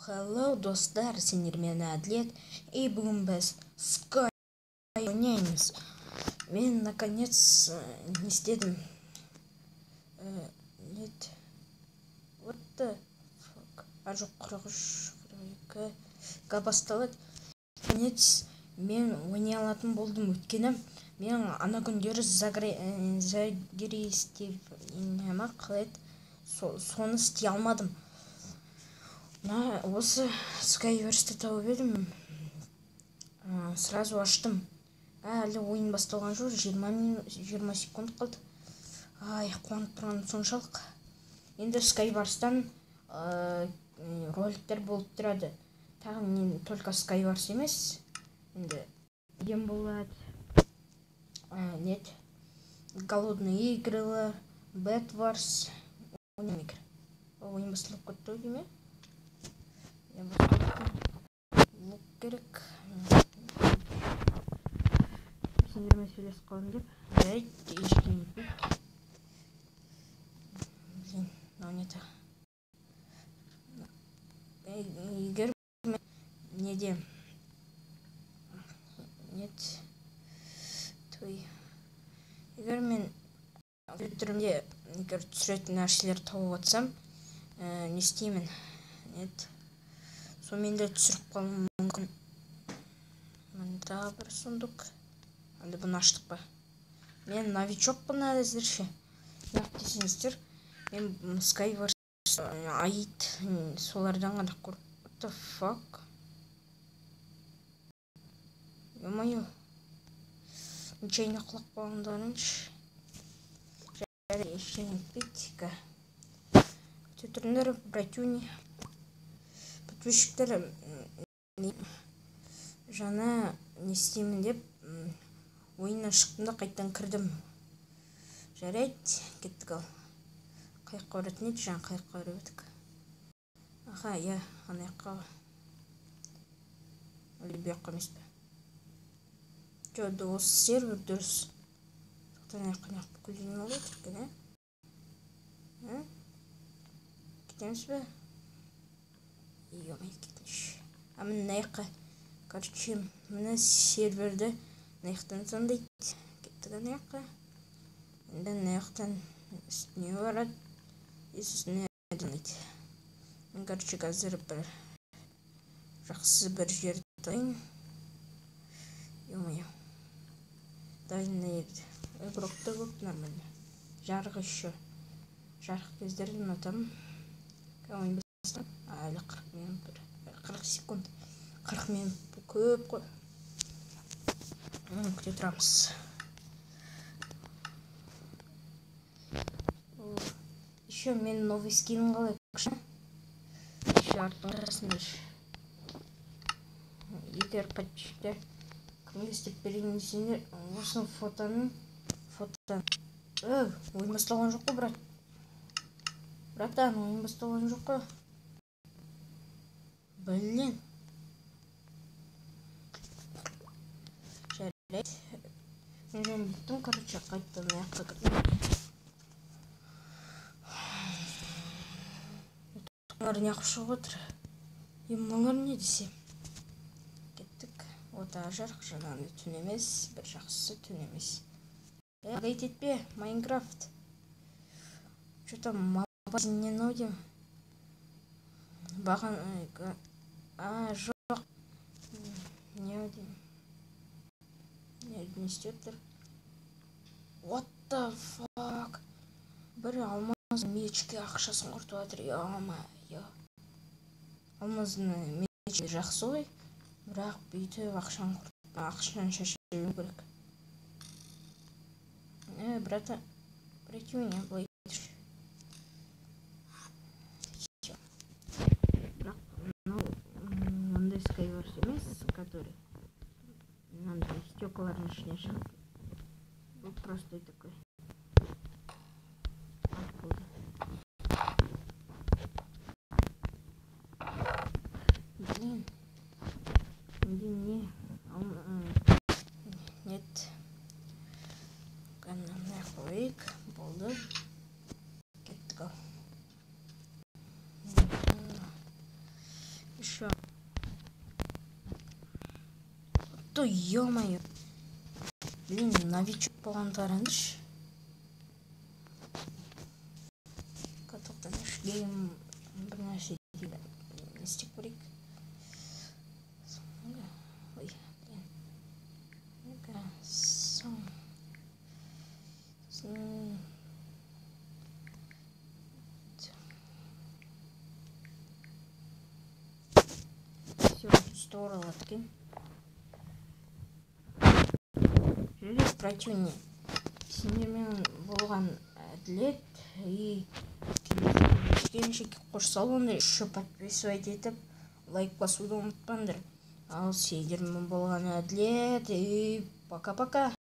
Hello достар, сендермен Әділет. Бүгін біз Sky ойнаймыз. Мен наконец не істедім. Нет. What the fuck? Жоқ, 43-42-ға басталады. Наконец мен ойнай алатын болдым. Өйткені мен ана күндері загрестеп соны істей алмадым. Осы Skyverse'ті тауып едім. Сразу аштым. Әлі ойын басталған жоқ, 20 секунд қалды. Қуанып тұрғаным соншалық. Енді Skyverse'тан роликтер болып тұрады. Тағы только Skyverse емес. Енді ем болады. Нет. Голодные игры, Bed Wars. Ойын басталып кетті деме? Лук керек. Сендермен сөйлесіп қалдым деп. Ешкім етпейді. Блин, мынау не так? Егер мен неде? Нет. Егер мен компьютерімде түсіретін нәрселер тауып атсам, не істеймін? Нет. Сонымен де түсіріп қалуым мүмкін. Мында бір сундук. Әлі бұны аштық па? Мен новичокпын әзірше. Неғып десеңіздер, мен Skyverse, Аид, солардан ғана көріп. What the fuck? Ё-моё. Нечайно құлақ болғандарыншы. Жарайды, ештеңе етпейді. Өте братюни. Подписчиктер жаңа не істеймін деп ойыннан шықтым да қайттан кірдім. Жарайды, кеттік ал. Қайыққа өретін еді, жаңа қайыққа өреттік. Иә, анаяққа. Әлі бұяққа емес пе? Жоды, осы сервер дұрыс. Соқтан аяққа бүкілден олай түркен, кетеміз бе? Ё-моё, кетінші. Мына аяққа, короче, мына серверді аяқтан сондайды. Кеттік аяққа. Енді аяқтан үстіне барады. Үстіне әдінайды. Мен, короче, қазір бір жақсы бір жерді тайын. Ё-моё. Дайынна еді. Игроктар көп нормально. Жарық еще. Жарық кездерді ұнатамын. Ойын бастам. Әлі 40 минут бір. 40 секунд. 40 минут көп қой. Күте тұрамыз. Еще мен новый скин қалай күші. Еще артын қарасында. Егер подписчиктер кімге істеп берейін, осы фотодан. Ойын басталған жоқ қой, брат. Братан, ойын басталған жоқ қой. Блин. Жарайды. Мен жаңа біттім, короче, қайттан аяққа кірдім. Тұқыңар не ақып шығып отыр. Мұңар не десе? Кеттік. Ота жарық жаңағындай түн емес, бір жақсы түн емес. Гайт етпе, Майнкрафт. Что-то мабазин не наудим. Баған... жоқ. Не аудим. Не істептір. What the fuck? Бір алмаз мечке ақшасын құртып атыр. Ё-моё. Алмаздың мечке жақсы ғой. Бірақ бүйтіп ақшаны шашыру керек. Брата, братюня, былай етші. Бірақ, мындай Skyverse емес, который мынандай стеклардың ішіне шығып. Бұл простой такой. Блин. Не. Нет. Каналына қойық. Болды. Кеттік ал. еще. То ё-моё. Блин, новичок болғандарыңызшы. Тоқтаңызшы, гейм бір нәрсе дейді. Не істеп көрейік. Ой, блин. Ну-ка, все, үсті оралады екен. Жүрек противник. Сендермен болған әділет и келіншекке қош салуын үші подписывать етіп, лайк басуды ұмытпаңдар. Ал сендермен болған әділет и пока-пока.